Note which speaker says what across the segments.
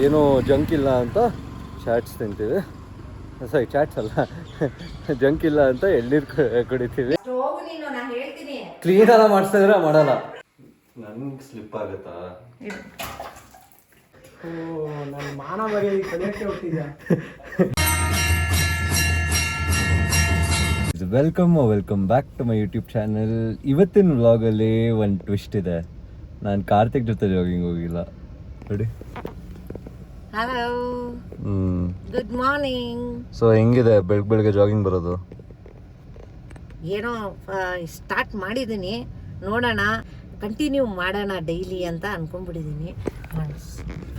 Speaker 1: ಏನೋ ಜಂಕ್ ಇಲ್ಲ ಅಂತ ಚಾಟ್ಸ್ ತಿಂತೀವಿ. ಸರಿ, ಚಾಟ್ಸ್ ಅಲ್ಲ, ಜಂಕ್ ಇಲ್ಲ ಅಂತ ಎಳ್ನೀರು ಕುಡಿತೀವಿ. ಕ್ಲೀನ್ ಎಲ್ಲ ಮಾಡಿಸ್ತಾ ಇದ್ರೆ ಮಾಡಲ್ಲ. ನನ್ಗೆ ಸ್ಲಿಪ್ ಆಗುತ್ತಾ?
Speaker 2: ನನ್ನ ಮಾನ ಮರ್ಯಾದೆ ಕಲಿಯಕ್ಕೆ ಹೋಗ್ತಿದ್ಯಾ?
Speaker 1: Welcome back to my YouTube channel. ಇವತ್ತಿನ ವ್ಲಾಗಲ್ಲಿ ಒಂದು ಟ್ವಿಸ್ಟ್ ಇದೆ. ನಾನು ಕಾರ್ತಿಕ್ ಜೊತೆ ಜಾಗಿಂಗ್ ಹೋಗಿಲ್ಲ ನೋಡಿ.
Speaker 3: Hello, good morning.
Speaker 1: ಸೊ ಹೆಂಗಿದೆ ಬೆಳಗ್ಗೆ ಜಾಗಿಂಗ್ ಬರೋದು?
Speaker 3: ಏನೋ ಸ್ಟಾರ್ಟ್ ಮಾಡಿದ್ದೀನಿ, ನೋಡೋಣ, ಕಂಟಿನ್ಯೂ ಮಾಡೋಣ ಡೈಲಿ ಅಂತ ಅನ್ಕೊಂಡ್ಬಿಟ್ಟಿದ್ದೀನಿ.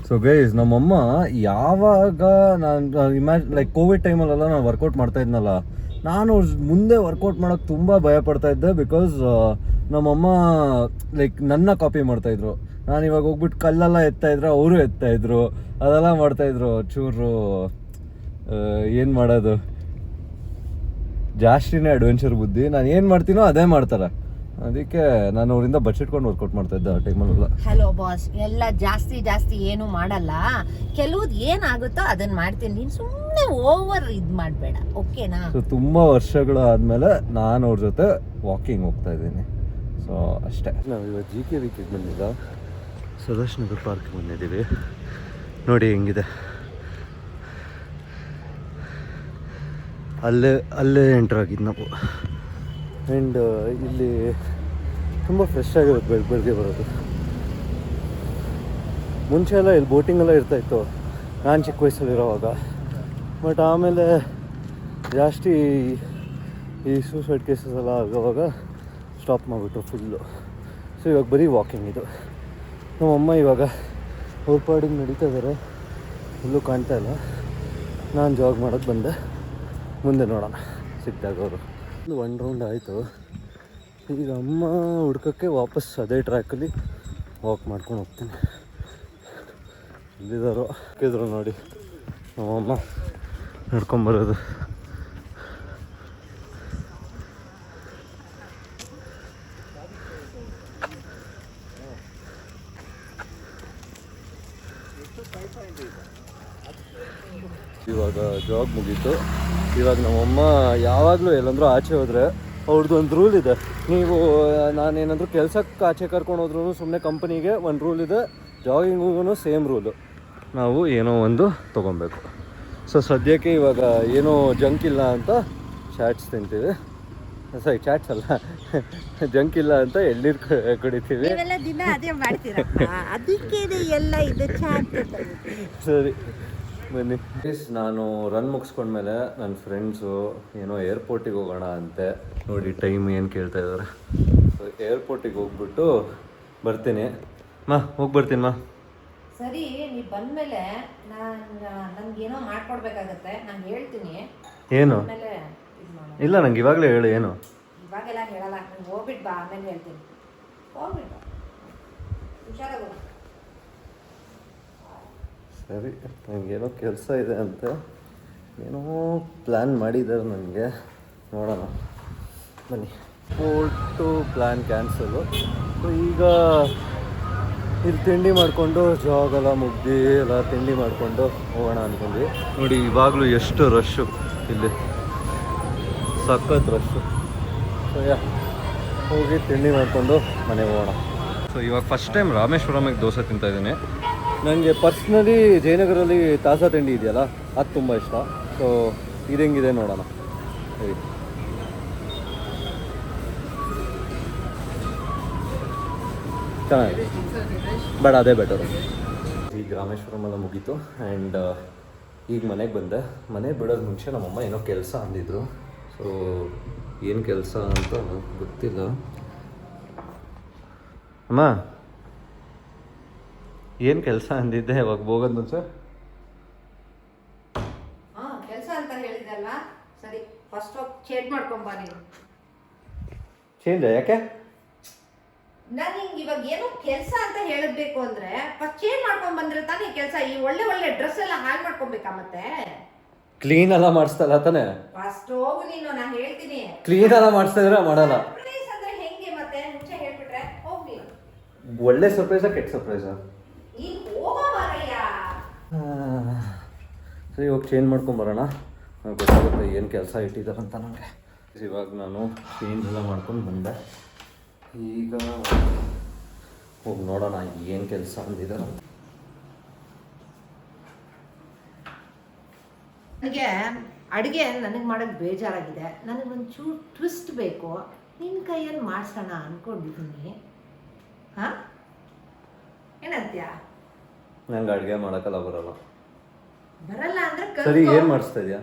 Speaker 1: ಸೊ ಗೈಸ್, ನಮ್ಮಮ್ಮ ಯಾವಾಗ ನಾನು ಲೈಕ್ ಕೋವಿಡ್ ಟೈಮಲ್ಲೆಲ್ಲ ನಾನು ವರ್ಕೌಟ್ ಮಾಡ್ತಾ ಇದ್ನಲ್ಲ, ನಾನು ಮುಂದೆ ವರ್ಕೌಟ್ ಮಾಡೋಕ್ಕೆ ತುಂಬ ಭಯ ಪಡ್ತಾ ಇದ್ದೆ. ಬಿಕಾಸ್ ನಮ್ಮಮ್ಮ ಲೈಕ್ ನನ್ನ ಕಾಪಿ ಮಾಡ್ತಾಯಿದ್ರು. ನಾನು ಇವಾಗ ಹೋಗ್ಬಿಟ್ಟು ಕಲ್ಲೆಲ್ಲ ಎತ್ತಾಯಿದ್ರು, ಅವರು ಎತ್ತಾಯಿದ್ರು, ಅದೆಲ್ಲ ಮಾಡ್ತಾಯಿದ್ರು. ಚೂರು ಏನು ಮಾಡೋದು, ಜಾಸ್ತಿನೇ ಅಡ್ವೆಂಚರ್ ಬುದ್ಧಿ. ನಾನು ಏನು ಮಾಡ್ತೀನೋ ಅದೇ ಮಾಡ್ತಾರೆ. ಅದಕ್ಕೆ ನಾನು ಅವರಿಂದ ಬಚ್ಚಿಟ್ಕೊಂಡು ವರ್ಕೌಟ್ ಮಾಡ್ತಾ ಇದ್ದೆ ಆ ಟೈಮಲ್ಲೆಲ್ಲ.
Speaker 3: ಹಲೋ ಬಾಸ್, ಎಲ್ಲ ಜಾಸ್ತಿ ಏನು ಮಾಡಲ್ಲ, ಕೆಲವ್ದು ಏನಾಗುತ್ತೋ ಅದನ್ನ ಮಾಡ್ತೀನಿ. ನೀನು ಸುಮ್ಮನೆ ಓವರ್ ಇದು ಮಾಡಬೇಡ, ಓಕೆನಾ?
Speaker 1: ಸೊ ತುಂಬ ವರ್ಷಗಳು ಆದಮೇಲೆ ನಾನು ಅವ್ರ ಜೊತೆ ವಾಕಿಂಗ್ ಹೋಗ್ತಾ ಇದ್ದೀನಿ. ಸೊ ಅಷ್ಟೇ. ನಾವು ಇವತ್ತು GK ಬಂದಿಲ್ಲ, ಸದಾಶ್ ನಗರ್ ಪಾರ್ಕ್ಗೆ ಬಂದಿದ್ದೀವಿ. ನೋಡಿ ಹೆಂಗಿದೆ, ಅಲ್ಲೇ ಎಂಟ್ರ್ ಆಗಿದ್ದು ನಾವು. ಆ್ಯಂಡ್ ಇಲ್ಲಿ ತುಂಬ ಫ್ರೆಶ್ ಆಗಿರುತ್ತೆ ಬೆಳಗ್ಗೆ ಬರೋದು. ಮುಂಚೆ ಎಲ್ಲ ಇಲ್ಲಿ ಬೋಟಿಂಗೆಲ್ಲ ಇರ್ತಾಯಿತ್ತು ನಾನು ಚಿಕ್ಕ ವಯಸ್ಸಲ್ಲಿರೋವಾಗ. ಬಟ್ ಆಮೇಲೆ ಜಾಸ್ತಿ ಈ ಸೂಸೈಡ್ ಕೇಸಸ್ ಎಲ್ಲ ಆಗೋವಾಗ ಸ್ಟಾಪ್ ಮಾಡಿಬಿಟ್ರು ಫುಲ್ಲು. ಸೊ ಇವಾಗ ಬರೀ ವಾಕಿಂಗ್ ಇದು. ನಮ್ಮಮ್ಮ ಇವಾಗ ಅವ್ರ ಪಾಡಿಗೆ ನಡೀತಾ ಇದ್ದಾರೆ, ಎಲ್ಲೂ ಕಾಣ್ತಾ ಇಲ್ಲ. ನಾನು ಜಾಗ್ ಮಾಡೋಕ್ಕೆ ಬಂದೆ, ಮುಂದೆ ನೋಡೋಣ ಸಿಕ್ಕಿದಾಗ ಅವರು. ಒನ್ ರೌಂಡ್ ಆಯಿತು. ಈಗ ಅಮ್ಮ ಹುಡ್ಕೋಕ್ಕೆ ವಾಪಸ್ ಅದೇ ಟ್ರ್ಯಾಕಲ್ಲಿ ವಾಕ್ ಮಾಡ್ಕೊಂಡು ಹೋಗ್ತೀನಿ. ಇಲ್ಲಿದ್ದಾರೋ ಹಾಕಿದ್ರು ನೋಡಿ ನಮ್ಮಮ್ಮ ನಡ್ಕೊಂಬರೋದು. ಇವಾಗ ಜಾಬ್ ಮುಗೀತು. ಇವಾಗ ನಮ್ಮಮ್ಮ ಯಾವಾಗಲೂ ಎಲ್ಲಂದ್ರೂ ಆಚೆ ಹೋದರೆ ಅವ್ರದ್ದು ಒಂದು ರೂಲ್ ಇದೆ. ನೀವು ನಾನೇನಾದರೂ ಕೆಲಸಕ್ಕೆ ಆಚೆ ಕರ್ಕೊಂಡು ಹೋದ್ರೂ ಸುಮ್ಮನೆ ಕಂಪನಿಗೆ ಒಂದು ರೂಲ್ ಇದೆ, ಜಾಗಿಂಗಿಗೂ ಸೇಮ್ ರೂಲು. ನಾವು ಏನೋ ಒಂದು ತೊಗೊಬೇಕು. ಸೊ ಸದ್ಯಕ್ಕೆ ಇವಾಗ ಏನೋ ಜಂಕ್ ಇಲ್ಲ ಅಂತ ಚಾಟ್ಸ್ ತಿಂತೀವಿ. ಸರಿ, ಚಾಟ್ಸ್ ಅಲ್ಲ, ಜಂಕ್ ಇಲ್ಲ ಅಂತ ಎಳ್ನೀರು ಕುಡಿತೀವಿ. ಸರಿ ಬನ್ನಿ. ನಾನು ರನ್ ಮುಗಿಸ್ಕೊಂಡ್ಮೇಲೆ ನನ್ನ ಫ್ರೆಂಡ್ಸು ಏನೋ ಏರ್ಪೋರ್ಟಿಗೆ ಹೋಗೋಣ ಅಂತೆ. ನೋಡಿ ಟೈಮ್ ಏನು ಕೇಳ್ತಾ ಇದ್ದಾರೆ. ಸೊ ಏರ್ಪೋರ್ಟಿಗೆ ಹೋಗ್ಬಿಟ್ಟು ಬರ್ತೀನಿ ಹೋಗಿ ಬರ್ತೀನಿ
Speaker 3: ಸರಿ, ನೀವು ಬಂದಮೇಲೆ ನನಗೇನೋ ಮಾಡ್ಕೊಡ್ಬೇಕಾಗತ್ತೆ, ನಾನು ಹೇಳ್ತೀನಿ.
Speaker 1: ಏನು? ಇಲ್ಲ, ನಂಗೆ ಇವಾಗಲೇ ಹೇಳು. ಏನು?
Speaker 3: ಇವಾಗೆಲ್ಲ ಹೇಳಲ್ಲ, ನಂಗೆ ಹೋಗ್ಬಿಟ್ಟು ಬಾ, ಆಮೇಲೆ ಹೇಳ್ತೀನಿ. ಹೋಗ್ಬಿಟ್ಟು ಹುಷಾರಾಗ.
Speaker 1: ಸರಿ, ನನಗೇನೋ ಕೆಲಸ ಇದೆ ಅಂತ ಏನೋ ಪ್ಲ್ಯಾನ್ ಮಾಡಿದ್ದಾರೆ ನನಗೆ, ನೋಡೋಣ ಬನ್ನಿ. ಹೋಲ್ಟು ಪ್ಲ್ಯಾನ್ ಕ್ಯಾನ್ಸಲು. ಸೊ ಈಗ ಇಲ್ಲಿ ತಿಂಡಿ ಮಾಡಿಕೊಂಡು ಜಾಗೆಲ್ಲ ಮುಗ್ದು ಎಲ್ಲ ತಿಂಡಿ ಮಾಡಿಕೊಂಡು ಹೋಗೋಣ ಅಂದ್ಕೊಂಡ್ವಿ. ನೋಡಿ ಇವಾಗಲೂ ಎಷ್ಟು ರಶ್ಶು ಇಲ್ಲಿ, ಸಖತ್ ರಶ್ಶು. ಸೊ ಹೋಗಿ ತಿಂಡಿ ಮಾಡಿಕೊಂಡು ಮನೆಗೆ ಹೋಗೋಣ. ಸೊ ಇವಾಗ ಫಸ್ಟ್ ಟೈಮ್ ರಾಮೇಶ್ವರಮಿಗೆ ದೋಸೆ ತಿಂತಾಯಿದ್ದೀನಿ. ನನಗೆ ಪರ್ಸ್ನಲಿ ಜಯನಗರಲ್ಲಿ ತಾಜಾ ತಿಂಡಿ ಇದೆಯಲ್ಲ, ಅದು ತುಂಬ ಇಷ್ಟ. ಸೊ ಇದು ಹೆಂಗಿದೆ ನೋಡೋಣ. ಹೇಳಿ, ಚೆನ್ನಾಗಿದೆ, ಬಟ್ ಅದೇ ಬೆಟರು. ಈಗ ರಾಮೇಶ್ವರಮೆಲ್ಲ ಮುಗೀತು ಆ್ಯಂಡ್ ಈಗ ಮನೆಗೆ ಬಂದೆ. ಮನೆಗೆ ಬಿಡೋದು ಮುಂಚೆ ನಮ್ಮಮ್ಮ ಏನೋ ಕೆಲಸ ಅಂದಿದ್ರು. ಸೊ ಏನು ಕೆಲಸ ಅಂತ ಗೊತ್ತಿಲ್ಲ. ಅಮ್ಮ ಏನು ಕೆಲಸ ಅಂದಿದ್ದೆ ಇವಾಗ ಹೋಗೋದು ಮುಂಚೆ?
Speaker 3: ಕೆಲಸ ಅಂತ ಹೇಳಿದಲ್ಲ, ಸರಿ ಫಸ್ಟ್ ಚೇಂಜ್ ಮಾಡ್ಕೊಂಬಾ. ನೀನು
Speaker 1: ಚೇಂಜ್ ಯಾಕೆ?
Speaker 3: ನಾನು ಹಿಂಗೆ ಇವಾಗ ಏನೋ ಕೆಲಸ ಅಂತ ಹೇಳಬೇಕು ಅಂದ್ರೆ ಫಸ್ಟ್ ಚೇಂಜ್ ಮಾಡ್ಕೊಂಡ್ ಬಂದ್ರೆ ತಾನೇ ಕೆಲಸ. ಈ ಒಳ್ಳೆ ಡ್ರೆಸ್ ಎಲ್ಲ ಹಾಳು ಮಾಡ್ಕೊಬೇಕಾ? ಮತ್ತೆ
Speaker 1: ಕ್ಲೀನ್ ಎಲ್ಲ ಮಾಡಿಸ್ತಲ್ಲ ತಾನೆ?
Speaker 3: ಫಸ್ಟ್ ಹೋಗು ನೀನು, ನಾನು ಹೇಳ್ತೀನಿ.
Speaker 1: ಕ್ಲೀನ್ ಎಲ್ಲ ಮಾಡಿಸ್ತಾ ಇದ್ರೆ ಮಾಡಲ್ಲ.
Speaker 3: ಸರ್ಪ್ರೈಸ್ ಅಂದ್ರೆ ಹೆಂಗೆ ಮತ್ತೆ? ಮುಂಚೆ ಹೇಳ್ಬಿಟ್ರೆ ಹೋಗಿ.
Speaker 1: ಒಳ್ಳೆ ಸರ್ಪ್ರೈಸಾ ಕೆಟ್ಟ ಸರ್ಪ್ರೈಸಾ?
Speaker 3: ನೀನು ಹೋಗೋ ಮಾರಯ್ಯ.
Speaker 1: ಸರಿ ಹೋಗಿ ಚೇಂಜ್ ಮಾಡ್ಕೊಂಬರೋಣ. ಗೊತ್ತಾಗುತ್ತೆ ಏನು ಕೆಲಸ ಇಟ್ಟಿದ್ದಾರಂತ ನನಗೆ. ಇವಾಗ ನಾನು ಚೇಂಜ್ ಎಲ್ಲ ಮಾಡ್ಕೊಂಡು ಬಂದೆ. ಈಗ ಹೋಗಿ ನೋಡೋಣ ಏನು ಕೆಲಸ ಅಂದಿದ್ದಾರಂತ.
Speaker 3: ನನಗೆ ಅಡುಗೆ ನನಗೆ ಮಾಡೋಕ್ಕೆ ಬೇಜಾರಾಗಿದೆ. ನನಗೊಂಚೂರು ಟ್ವಿಸ್ಟ್ ಬೇಕು. ನಿನ್ನ ಕೈಯಲ್ಲಿ ಮಾಡಿಸೋಣ ಅಂದ್ಕೊಂಡಿದ್ದೀನಿ. ಹಾಂ, ಏನಂತ್ಯ?
Speaker 1: ನಂಗೆ ಅಡುಗೆ ಮಾಡೋಕ್ಕಲ್ಲ ಬರೋಲ್ಲ.
Speaker 3: ಬರಲ್ಲ ಅಂದರೆ
Speaker 1: ಸರಿ, ಏನು ಮಾಡಿಸ್ತಾ ಇದೆಯಾ?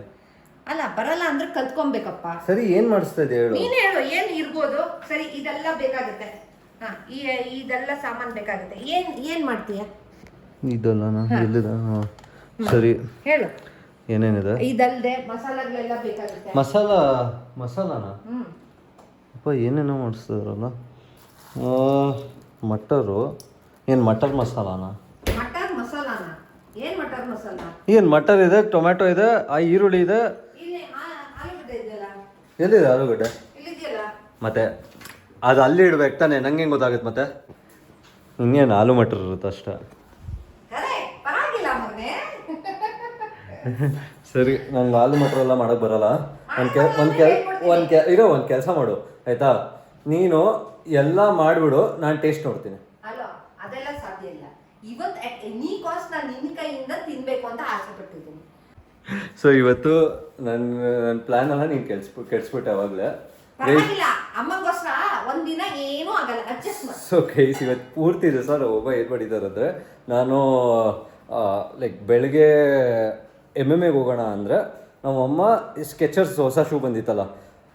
Speaker 3: ಅಲ್ಲ, ಬರಲ್ಲ ಅಂದರೆ ಕಲ್ತ್ಕೊಬೇಕಪ್ಪ.
Speaker 1: ಸರಿ, ಏನು ಮಾಡಿಸ್ತಾ ಇದೆಯಾ ಹೇಳು.
Speaker 3: ನೀನು ಹೇಳು, ಏನು ಇರ್ಬೋದು? ಸರಿ, ಇದೆಲ್ಲ ಬೇಕಾಗುತ್ತೆ. ಹಾಂ, ಇದೆಲ್ಲ ಸಾಮಾನು ಬೇಕಾಗುತ್ತೆ. ಏನು ಮಾಡ್ತೀಯ?
Speaker 1: ಇದಲ್ಲ ಎಲ್ಲಿದೆ? ಹಾಂ, ಸರಿ
Speaker 3: ಹೇಳು.
Speaker 1: ಏನೇನಿದೆ?
Speaker 3: ಇದಲ್ಲದೆ ಮಸಾಲೆಗಳೆಲ್ಲ ಬೇಕಾಗುತ್ತೆ.
Speaker 1: ಮಸಾಲಾನ?
Speaker 3: ಹ್ಞೂ
Speaker 1: ಅಪ್ಪ ಏನೇನೋ ಮಾಡಿಸ್ತಿದ್ರಲ್ಲ. ಮಟರು ಏನು ಮಟರ್ ಮಸಾಲಾನ?
Speaker 3: ಮಟರ್ ಮಸಾಲಾನ? ಏನು ಮಟರ್ ಮಸಾಲ?
Speaker 1: ಏನು ಮಟರ್ ಇದೆ, ಟೊಮ್ಯಾಟೊ ಇದೆ, ಈರುಳ್ಳಿ ಇದೆ.
Speaker 3: ಇಲ್ಲಿ ಆಲೂಗಡ್ಡೆ ಇದೆಯಲ್ಲ,
Speaker 1: ಎಲ್ಲಿದೆ ಆಲೂಗಡ್ಡೆ?
Speaker 3: ಇಲ್ಲಿದೆಯಲ್ಲ.
Speaker 1: ಮತ್ತೆ ಅದು ಅಲ್ಲಿ ಇಡ್ಬೇಕು ತಾನೆ, ನಂಗೆ ಹೆಂಗೆ ಗೊತ್ತಾಗುತ್ತೆ ಮತ್ತೆ? ಇನ್ನೇನು ಆಲೂ ಮಟರ್ ಇರುತ್ತೆ ಅಷ್ಟೇ.
Speaker 3: ಪರವಾಗಿಲ್ಲ ಮಗನೇ.
Speaker 1: ಸರಿ, ನಂಗೆ ಆಲೂ ಮಟರ್ ಎಲ್ಲ ಮಾಡೋಕ್ಕೆ ಬರಲ್ಲ. ಒಂದು ಕೆಲಸ ಮಾಡು ಆಯಿತಾ? ನೀನು ಎಲ್ಲ ಮಾಡಿಬಿಡು, ನಾನು ಟೇಸ್ಟ್ ನೋಡ್ತೀನಿ.
Speaker 3: ಅಲ್ಲ, ಅದೆಲ್ಲ ಸಾಧ್ಯ ಇಲ್ಲ. ಇವತ್ತು ಅಟ್ ಎನಿ ಕಾಸ್ಟ್ ನಾನು ನಿನ್ನ ಕೈಯಿಂದ ತಿನ್ಬೇಕು ಅಂತ ಆಸೆ ಪಟ್ಟಿದ್ದೀನಿ.
Speaker 1: ಸೊ ಇವತ್ತು ನನ್ನ ಪ್ಲಾನ್ ಎಲ್ಲ ನೀನು ಕೆಡ್ಸ್ಬಿಟ್ಟೆ ಅವಾಗಲೇ.
Speaker 3: ಪರವಾಗಿಲ್ಲ, ಅಮ್ಮಗೋಸ್ಕರ ಒಂದಿನ ಏನೂ ಆಗಲ್ಲ, ಅಡ್ಜಸ್ಟ್ ಮಾಡಿ.
Speaker 1: ಸೊ ಗೈಸ್, ಇವತ್ತು ಪೂರ್ತಿ ಇದೆ ಸರ್. ಒಬ್ಬ ಏನು ಮಾಡಿದ್ದಾರಂದರೆ, ನಾನು ಲೈಕ್ ಬೆಳಗ್ಗೆ MMA ಹೋಗೋಣ ಅಂದರೆ ನಮ್ಮಮ್ಮ ಸ್ಕೆಚರ್ಸ್ ಹೊಸ ಶೂ ಬಂದಿತ್ತಲ್ಲ,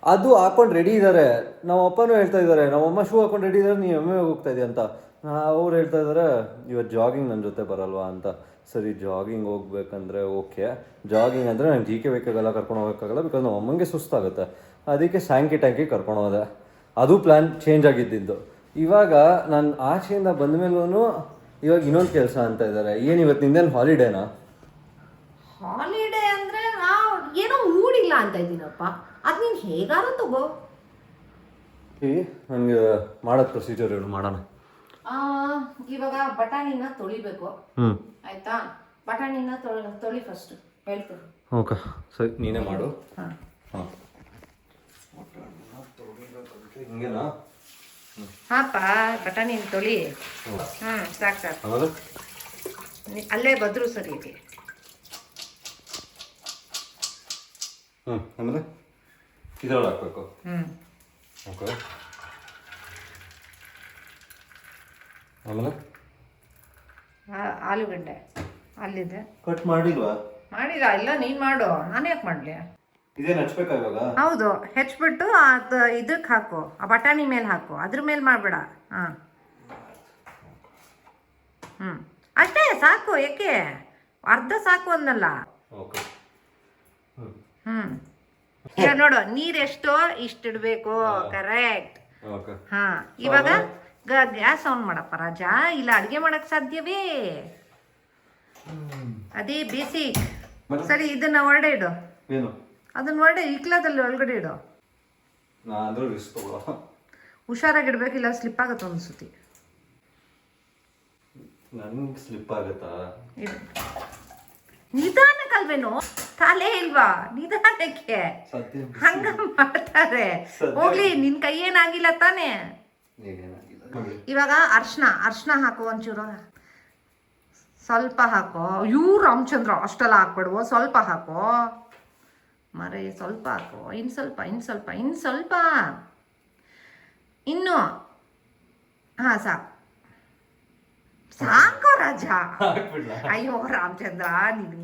Speaker 1: ಅದು ಹಾಕೊಂಡು ರೆಡಿ ಇದ್ದಾರೆ. ನಮ್ಮ ಅಪ್ಪನೂ ಹೇಳ್ತಾ ಇದ್ದಾರೆ, ನಮ್ಮಮ್ಮ ಶೂ ಹಾಕೊಂಡು ರೆಡಿ ಇದ್ದಾರೆ, ನೀವು MMA ಹೋಗ್ತಾ ಇದೆಯಾ ಅಂತ. ಅವ್ರು ಹೇಳ್ತಾ ಇದ್ದಾರೆ, ಇವತ್ತು ಜಾಗಿಂಗ್ ನನ್ನ ಜೊತೆ ಬರಲ್ವಾ ಅಂತ. ಸರಿ, ಜಾಗಿಂಗ್ ಹೋಗ್ಬೇಕಂದ್ರೆ ಓಕೆ. ಜಾಗಿಂಗ್ ಅಂದರೆ ನಂಗೆ GK ಬೇಕಾಗಲ್ಲ, ಕರ್ಕೊಂಡು ಹೋಗೋಕ್ಕಾಗಲ್ಲ, ಬಿಕಾಸ್ ನಮ್ಮ ಅಮ್ಮಂಗೆ ಸುಸ್ತಾಗುತ್ತೆ. ಅದಕ್ಕೆ ಸ್ಯಾಂಕಿ ಟ್ಯಾಂಕಿ ಕರ್ಕೊಂಡು ಹೋದೆ. ಅದು ಪ್ಲ್ಯಾನ್ ಚೇಂಜ್ ಆಗಿದ್ದಿದ್ದು. ಇವಾಗ ನಾನು ಆಚೆಯಿಂದ ಬಂದ ಮೇಲೂ ಇವಾಗ ಇನ್ನೊಂದು ಕೆಲಸ ಅಂತ ಇದ್ದಾರೆ. ಏನು ಇವತ್ತು ನಿಂದೇನು ಹಾಲಿಡೇನಾ?
Speaker 3: ಹಾಲಿಡೇ ಅಂದರೆ ನಾವು ಏನೋ ಮೂಡಿಲ್ಲ ಅಂತ ಇದ್ದೀನಪ್ಪ. ಅದು ನೀನು ಹೇಗಾರು ತಗೋ.
Speaker 1: ನನಗೆ ಮಾಡೋದು ಪ್ರೊಸೀಜರ್ ಹೇಳು, ಮಾಡೋಣ.
Speaker 3: ಇವಾಗ ಬಟಾಣಿನ ತೊಳಿಬೇಕು. ಆಯ್ತಾ? ಬಟಾಣಿನ ತೊಳಿ ಫಸ್ಟ್ ಹೇಳ್ತೀನಿ.
Speaker 1: ಓಕೆ, ಸರಿ, ನೀನೇ ಮಾಡು.
Speaker 3: ಹಾಂ
Speaker 1: ಹಾಂ, ಹಿಂಗೇನಾ?
Speaker 3: ಹಾಪ, ಬಟಾಣಿನ ತೊಳಿ. ಸಾಕು. ಅಲ್ಲೇ ಬದ್ರು ಸರಿ.
Speaker 1: ಆಮೇಲೆ ಇದ್ರೊಳಗೆ ಹಾಕ್ಬೇಕು. ಓಕೆ, ಆಮೇಲೆ
Speaker 3: ಆಲೂಗಡ್ಡೆ ಅಲ್ಲಿದೆ.
Speaker 1: ಕಟ್ ಮಾಡಿಲ್ವಾ?
Speaker 3: ಮಾಡಿಲ್ಲ. ಇಲ್ಲ, ನೀನು ಮಾಡು, ನಾನು ಯಾಕೆ ಮಾಡಲಿ?
Speaker 1: ಇದೇನು ಹಚ್ಬೇಕಾ ಇವಾಗ?
Speaker 3: ಹೌದು, ಹೆಚ್ಚಿಬಿಟ್ಟು ಅದು ಇದಕ್ಕೆ ಹಾಕು, ಆ ಬಟಾಣಿ ಮೇಲೆ ಹಾಕು, ಅದ್ರ ಮೇಲೆ ಮಾಡಬೇಡ. ಹಾಂ, ಅಷ್ಟೇ ಸಾಕು. ಯಾಕೆ ಅರ್ಧ ಸಾಕು ಅನ್ನಲ್ಲ.
Speaker 1: ಓಕೆ.
Speaker 3: ಈಗ ನೋಡು, ನೀರೆಷ್ಟೋ ಇಷ್ಟಿಡಬೇಕು. ಕರೆಕ್ಟ್.
Speaker 1: ಓಕೆ.
Speaker 3: ಹಾಂ, ಇವಾಗ ಗ್ಯಾಸ್ ಆನ್ ಮಾಡಪ್ಪ ರಾಜ. ಇಲ್ಲ ಅಡುಗೆ ಮಾಡಕ್ಕೆ ಸಾಧ್ಯವೇ? ಅದೇ ಬೇಸಿಕ್. ಸರಿ, ಇದನ್ನ ಹೊರಡೆ ಇಡು.
Speaker 1: ಏನು?
Speaker 3: ಅದನ್ನ ಹೊರಡೆ ಇಕ್ಲದಲ್ಲಿ ಒಳಗಡೆ ಇಡು.
Speaker 1: ನಾನು ರಿಸ್ಕ್ ತಗೊಳ್ಳೋ.
Speaker 3: ಹುಷಾರಾಗಿಡ್ಬೇಕಿಲ್ಲ, ಸ್ಲಿಪ್ ಆಗುತ್ತೆ ಒಂದು ಸತಿ.
Speaker 1: ನನಗೆ ಸ್ಲಿಪ್ ಆಗುತ್ತಾ?
Speaker 3: ನಿಧಾನಕ್ಕಲ್ವೇನು? ತಲೆ ಇಲ್ವಾ ನಿಧಾನಕ್ಕೆ? ಹಂಗ ಮಾಡ್ತಾರೆ. ಹೋಗ್ಲಿ, ನಿನ್ ಕೈ ಏನಾಗಿಲ್ಲ ತಾನೇ? ಇವಾಗ ಅರ್ಶನ ಹಾಕು, ಒಂಚೂರು ಸ್ವಲ್ಪ ಹಾಕೋ. ರಾಮಚಂದ್ರ ಅಷ್ಟೆಲ್ಲ ಹಾಕ್ಬಿಡುವ, ಸ್ವಲ್ಪ ಹಾಕೋ ಮರೆ, ಸ್ವಲ್ಪ ಹಾಕೋ. ಇನ್ನು ಸ್ವಲ್ಪ ಇನ್ನು. ಹಾಂ, ಸಾಕು ರಾಜ. ಅಯ್ಯೋ ರಾಮಚಂದ್ರ,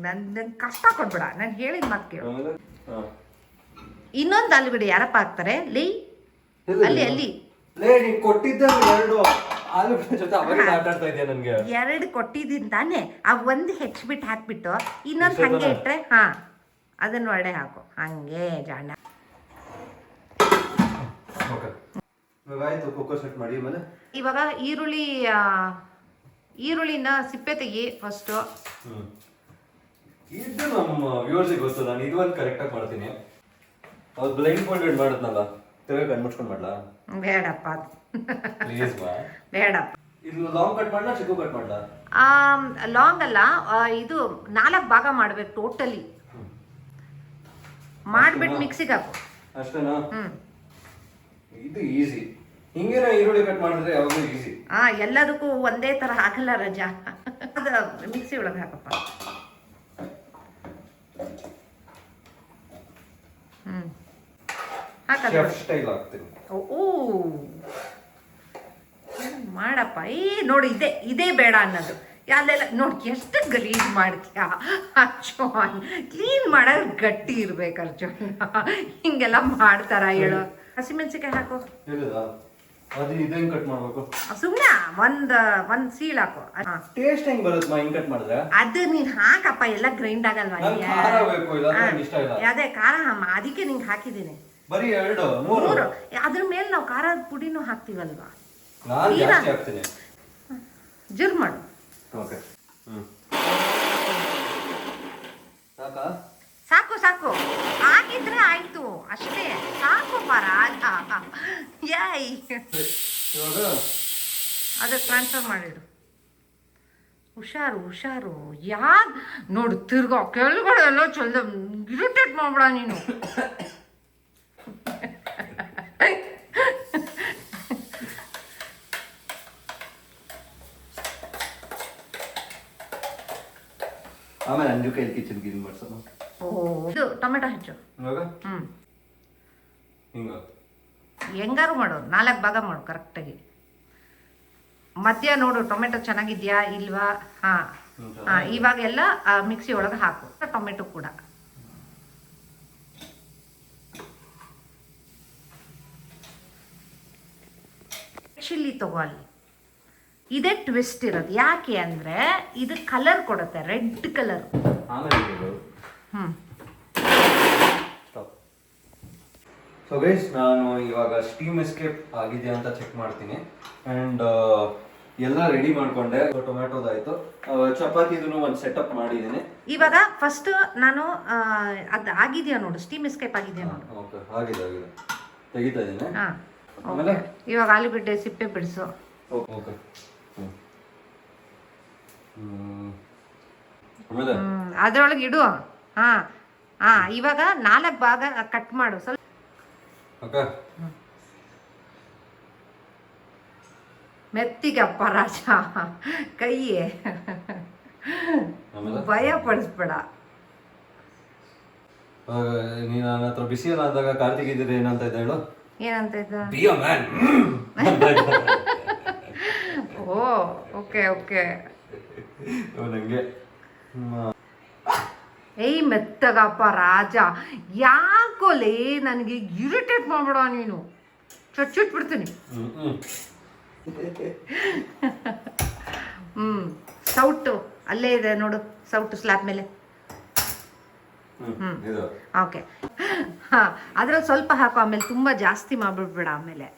Speaker 3: ನನ್ ಕಷ್ಟ ಕೊಡ್ಬೇಡ. ನಾನು ಹೇಳಿದ ಮಾತು ಕೇಳು. ಇನ್ನೊಂದು ಆಲೂಗಡ್ಡೆ ಯಾರಪ್ಪ ಹಾಕ್ತಾರೆ? ಅಲ್ಲಿ ಎರಡು ಕೊಟ್ಟಿದ್ದೀನಿ ತಾನೆ. ಆ ಒಂದು ಹೆಚ್ಚಿಬಿಟ್ಟು ಹಾಕ್ಬಿಟ್ಟು ಇನ್ನೊಂದು ಹಂಗೆ ಇಟ್ಟರೆ, ಹಾಂ, ಅದನ್ನ ಒಳ್ಳೆ ಹಾಕು. ಹಂಗೆ ಜಾಣ. ಇವಾಗ ಈರುಳ್ಳಿನ ಸಿಪ್ಪೆ ತೆಗಿ ಫಸ್ಟು.
Speaker 1: ಇದು ನಮ್ಮ ವ್ಯೂವರ್ಸಿಗೆ ಗೊತ್ತು. ನಾನು ಇದು ಒಂದು ಕರೆಕ್ಟಾಗಿ ಮಾಡ್ತೀನಿ. ಅವ್ರು ಬ್ಲೈಂಡ್ ಪಾಯಿಂಟೆಡ್ ಮಾಡಿದ್ನಲ್ಲ, ತಿರುಗಿ ಕಣ್ಮುಚ್ಕೊಂಡು ಮಾಡ್ಲಾ?
Speaker 3: ಬೇಡಪ್ಪ,
Speaker 1: ಪ್ಲೀಸ್ ಬಾ.
Speaker 3: ಬೇಡಪ್ಪ.
Speaker 1: ಇದು ಲಾಂಗ್ ಕಟ್ ಮಾಡ್ಲಾ, ಚಿಕ್ಕ ಕಟ್ ಮಾಡ್ಲಾ?
Speaker 3: ಲಾಂಗ್ ಅಲ್ಲ, ಇದು 4 ಭಾಗ ಮಾಡ್ಬೇಕು ಟೋಟಲಿ. ಮಾಡ್ಬಿಟ್ಟು ಮಿಕ್ಸಿಗೆ ಹಾಕು
Speaker 1: ಅಷ್ಟೇನಾ? ಇದು ಈಸಿ. ಹಿಂಗೇನ ಈರುಳ್ಳಿ ಕಟ್ ಮಾಡಿದ್ರೆ ಯಾವಾಗಲೂ ಈಸಿ.
Speaker 3: ಎಲ್ಲದಕ್ಕೂ ಒಂದೇ ತರ ಹಾಕಲ್ಲ ರಜಾ. ಅದು ಮಿಕ್ಸಿ ಒಳಗೆ ಹಾಕಪ್ಪ.
Speaker 1: ಸ್ಟೈಲ್ ಹಾಕ್ತೀನಿ.
Speaker 3: ಓ ಮಾಡಪ್ಪ. ನೋಡಿ ಇದೇ ಬೇಡ ಅನ್ನೋದು. ಅಲ್ಲೆಲ್ಲ ನೋಡಿ ಎಷ್ಟು ಗಲೀಜ್ ಮಾಡ್ತೀಯ ಅರ್ಜುನ್. ಕ್ಲೀನ್ ಮಾಡೋದು ಗಟ್ಟಿ ಇರ್ಬೇಕು ಅರ್ಜುನ್. ಹಿಂಗೆಲ್ಲ ಮಾಡ್ತಾರ ಹೇಳು. ಹಸಿಮೆಣಸಿಕಾಯಿ ಹಾಕು.
Speaker 1: ಅದು ಇದೇನ್ ಕಟ್ ಮಾಡ್ಬೇಕು?
Speaker 3: ಸುಮ್ಮನೆ ಒಂದ್ ಸೀಳ್ ಹಾಕು.
Speaker 1: ಟೇಸ್ಟ್ ಹೆಂಗ್ ಬರುತ್ತಮ್ಮ ಹಿಂಗ್ ಕಟ್ ಮಾಡಿದ್ರೆ?
Speaker 3: ಅದು ನೀನ್ ಹಾಕಪ್ಪ, ಎಲ್ಲ ಗ್ರೈಂಡ್ ಆಗಲ್ವಾ? ಅದೇ ಖಾರ ಅದಕ್ಕೆ ನಿಂಗೆ ಹಾಕಿದ್ದೀನಿ.
Speaker 1: ಬರೀ 2 3
Speaker 3: ಅದ್ರ ಮೇಲೆ ನಾವು ಖಾರದ ಪುಡಿನೂ ಹಾಕ್ತಿವಲ್ವಾ?
Speaker 1: ನಾನು ಜಾಸ್ತಿ ಹಾಕ್ತೀನಿ.
Speaker 3: ಜುರ್ ಮಾಡು.
Speaker 1: ಓಕೆ.
Speaker 3: ಸಾಕು ಹಾಕಿದ್ರೆ ಆಯ್ತು ಅಷ್ಟೇ. ಸಾಕು ರಾಜ. ಅದಕ್ಕೆ ಟ್ರಾನ್ಸ್ಫರ್ ಮಾಡಿಡು. ಹುಷಾರು. ಯಾಕೆ ನೋಡು ತಿರ್ಗೋ ಕೆಳಗಡೆ ಎಲ್ಲ ಚಲ್ದ ಇರಿಟೇಟ್ ಮಾಡ್ಬೇಡ ನೀನು.
Speaker 1: ಆಮೇಲೆ ಅಂಜು ಕೈಲಿ ಕಿಚನ್ ಗಿನ್ ಮಾಡ್ಸೋಣ.
Speaker 3: ಇದು ಟೊಮೆಟೊ ಹೆಚ್ಚು. ಹೆಂಗಾರು ಮಾಡು, 4 ಭಾಗ ಮಾಡು ಕರೆಕ್ಟಾಗಿ. ಮಧ್ಯ ನೋಡು ಟೊಮೆಟೊ ಚೆನ್ನಾಗಿದ್ಯಾ ಇಲ್ವಾ? ಇವಾಗ ಎಲ್ಲ ಮಿಕ್ಸಿ ಒಳಗೆ ಹಾಕು ಟೊಮೆಟೊ ಕೂಡ. ಚಿಲ್ಲಿ ತಗೊಳ್ಳಿ. ಇದೇ ಟ್ವಿಸ್ಟ್ ಇರೋದು. ಯಾಕೆ ಅಂದ್ರೆ ಇದು ಕಲರ್ ಕೊಡುತ್ತೆ, ರೆಡ್ ಕಲರ್.
Speaker 1: ಸೊ ಗೈಸ್, ನಾನು ಇವಾಗ ಸ್ಟೀಮ್ ಎಸ್ಕೇಪ್ ಆಗಿದೆಯಾ ಅಂತ ಚೆಕ್ ಮಾಡ್ತೀನಿ. ಆ್ಯಂಡ್ ಎಲ್ಲ ರೆಡಿ ಮಾಡ್ಕೊಂಡೆ. ಟೊಮೆಟೊದಾಯ್ತು, ಚಪಾತಿದೂ ಒಂದು ಸೆಟಪ್ ಮಾಡಿದ್ದೀನಿ.
Speaker 3: ಇವಾಗ ಫಸ್ಟ್ ನಾನು ಅದು ಆಗಿದೆಯಾ ನೋಡು, ಸ್ಟೀಮ್ ಎಸ್ಕೇಪ್ ಆಗಿದೆಯಾ ನೋಡು.
Speaker 1: ಓಕೆ, ಆಗಿದೆ ತೆಗಿತಾ ಇದ್ದೀನಿ.
Speaker 3: ಆಮೇಲೆ ಇವಾಗ ಆಲೂಗಡ್ಡೆ ಸಿಪ್ಪೆ ಬಿಡಿಸು.
Speaker 1: ಓಕೆ.
Speaker 3: ಅದ್ರೊಳಗೆ ಇಡು. ಇವಾಗ 4 ಭಾಗ ಕಟ್ ಮಾಡು ಸ್ವಲ್ಪ. ಮೆತ್ತಿಗಪ್ಪ ರಾಜ, ಕೈಯೇ ಭಯ ಪಡಿಸ್ಬೇಡ.
Speaker 1: ನೀನು ನನ್ನ ಹತ್ರ ಬಿಸಿ ಎಲ್ಲ ಅಂದಾಗ ಕಾರ್ತಿಕ್ ಇದ್ರೆ ಏನಂತ ಇದ್ದ ಹೇಳು?
Speaker 3: ಏನಂತ ಇದ್ದ? ಓ ಓಕೆ.
Speaker 1: ನಂಗೆ
Speaker 3: ಏಯ್ ಮೆತ್ತಗಪ್ಪ ರಾಜ, ಯಾಕೋಲೇ ನನಗೆ ಇರಿಟೇಟ್ ಮಾಡ್ಬೇಡ ನೀನು. ಚಚ್ಚಿಟ್ಬಿಡ್ತೀನಿ. ಸೌಟು ಅಲ್ಲೇ ಇದೆ ನೋಡು, ಸೌಟು ಸ್ಲ್ಯಾಬ್ ಮೇಲೆ. ಓಕೆ. ಅದ್ರಲ್ಲಿ ಸ್ವಲ್ಪ ಹಾಕು, ಆಮೇಲೆ ತುಂಬಾ ಜಾಸ್ತಿ ಮಾಡ್ಬಿಡ್ಬೇಡ. ಆಮೇಲೆ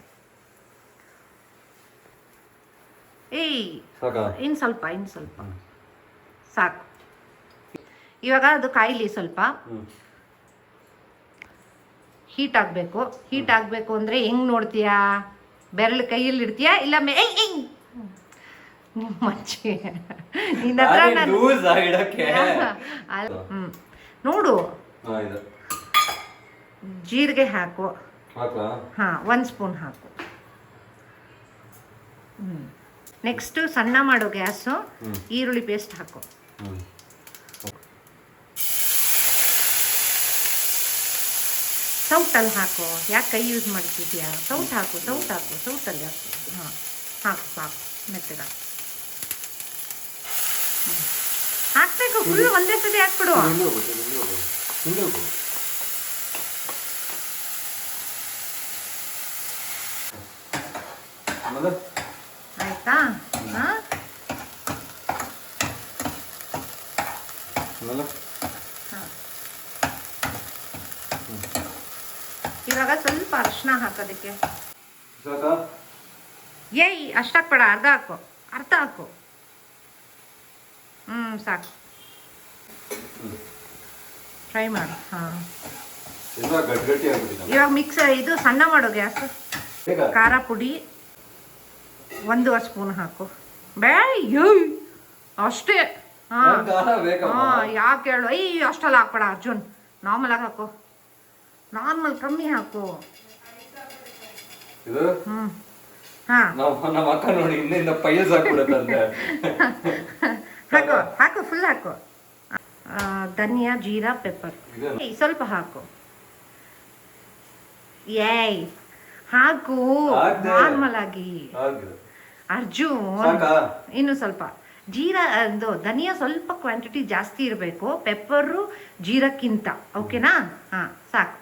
Speaker 3: ಇನ್ನು ಸ್ವಲ್ಪ ಸಾಕು. ಇವಾಗ ಅದು ಕಾಯಿಲಿ ಸ್ವಲ್ಪ. ಹೀಟ್ ಆಗಬೇಕು ಅಂದರೆ ಹೆಂಗೆ ನೋಡ್ತೀಯಾ? ಬೆರಳು ಕೈಯಲ್ಲಿ ಇಡ್ತೀಯಾ ಇಲ್ಲ ಮಚ್ಚಿ ನಿನ್ನ ಹತ್ರ ನೋಡು. ಜೀರಿಗೆ ಹಾಕು. 1 ಸ್ಪೂನ್ ಹಾಕು. ನೆಕ್ಸ್ಟ್ ಸಣ್ಣ ಮಾಡೋ ಗ್ಯಾಸು. ಈರುಳ್ಳಿ ಪೇಸ್ಟ್ ಹಾಕು. ಸೌಟಲ್ಲಿ ಹಾಕು. ಯಾಕೆ ಕೈ ಯೂಸ್ ಮಾಡ್ತಿದ್ಯಾ? ಸೌಟ್ ಹಾಕು. ಸೌಟಲ್ಲಿ ಹಾಕು. ಸಾಕು. ಮೆತ್ತಗ ಹಾಕ್ಬೇಕು. ಫುಲ್ ಒಂದೇ ಸತಿ ಹಾಕ್ಬಿಡು. ಆಯ್ತಾ? ಇವಾಗ ಸ್ವಲ್ಪ ಅರಿಶಿನ ಹಾಕೋದಕ್ಕೆ. ಏಯ್ ಅಷ್ಟಾಕ್ಬೇಡ, ಅರ್ಧ ಹಾಕು. ಸಾಕು. ಫ್ರೈ ಮಾಡು. ಇವಾಗ ಮಿಕ್ಸ್ ಇದು ಸಣ್ಣ ಮಾಡು ಗ್ಯಾಸ್. ಖಾರ ಪುಡಿ 1 ಸ್ಪೂನ್ ಹಾಕು. ಅಷ್ಟೇ. ಹಾ
Speaker 1: ನಂಗ್ ಖಾರ ಬೇಕಮ್ಮ.
Speaker 3: ಹಾ ಯಾಕೆ ಹೇಳು? ಅಷ್ಟೆಲ್ಲ ಹಾಕ್ಬೇಡ ಅರ್ಜುನ್, ನಾರ್ಮಲ್ ಆಗಿ ಹಾಕು, ನಾರ್ಮಲ್ ಕಮ್ಮಿ ಹಾಕು.
Speaker 1: ಇದು
Speaker 3: ಹಾ
Speaker 1: ನಮ್ಮ ಅಕ್ಕ ನೋಡಿ ಇನ್ನಿಂದ ಪೈಲ್ಸ್ ಹಾಕ್ಬಿಡತ್ತಂತೆ.
Speaker 3: ಹಾಕು ಹಾಕು, ಫುಲ್ ಹಾಕು. ಧನಿಯಾ, ಜೀರಾ, ಪೆಪ್ಪರ್ ಸ್ವಲ್ಪ ಹಾಕು. ಏಯ್ ಹಾಕು ನಾರ್ಮಲ್ ಆಗಿ. ಅರ್ಜುನ್ ಇನ್ನು ಸ್ವಲ್ಪ ಜೀರಾ, ಅದು ಧನಿಯಾ ಸ್ವಲ್ಪ ಕ್ವಾಂಟಿಟಿ ಜಾಸ್ತಿ ಇರಬೇಕು, ಪೆಪ್ಪರು ಜೀರಕ್ಕಿಂತ. ಓಕೆನಾ? ಹಾ ಸಾಕು.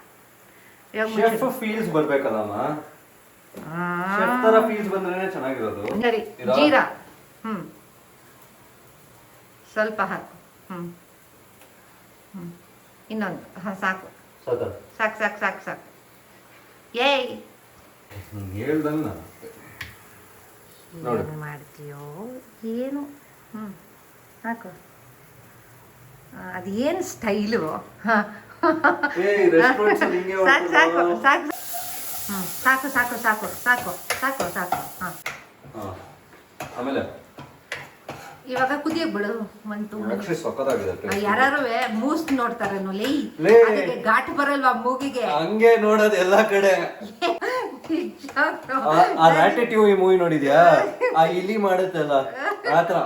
Speaker 1: ಶೆಫ್ ಫೀಲ್ಸ್ ಬರ್ಬೇಕಲ್ಲಮ್ಮ, ಶೆಫ್ ತರ ಫೀಲ್ಸ್ ಬಂದ್ರೇನೆ ಚೆನ್ನಾಗಿರೋದು.
Speaker 3: ಸರಿ, ಜೀರಾ ಸ್ವಲ್ಪ ಹಾಕು. ಇನ್ನೊಂದು. ಹಾ ಸಾಕು ಸಾಕು ಸಾಕು ಸಾಕು ಸಾಕು. ಏಯ್
Speaker 1: ಹೇಳ್ದಂಗ
Speaker 3: ಏನು ಮಾಡ್ತೀಯೋ ಏನು? ಹಾಕು. ಅದೇನು ಸ್ಟೈಲು? ಸಾಕು ಸಾಕು ಸಾಕು ಸಾಕು ಸಾಕು ಸಾಕು ಸಾಕು ಸಾಕು ಸಾಕು. ಹಾಂ
Speaker 1: ಆಮೇಲೆ
Speaker 3: ಇವಾಗ ಕುದಿಯಕ್ ಬಿಡು. ಯಾರು ಮೂಸ್ ನೋಡ್ತಾರೆ ಅದಕ್ಕೆ ಘಾಟ್ ಬರಲ್ವಾ ಮೂಗಿಗೆ?
Speaker 1: ಹಂಗೆ ನೋಡೋದು ಎಲ್ಲಾ ಕಡೆ. ಆ ರ್ಯಾಟೆಟ್ಯೂ ಈ ಮೂವಿ ನೋಡಿದ್ಯಾ? ಆ ಇಲಿ ಮಾಡುತ್ತಲ್ಲ ಆತರ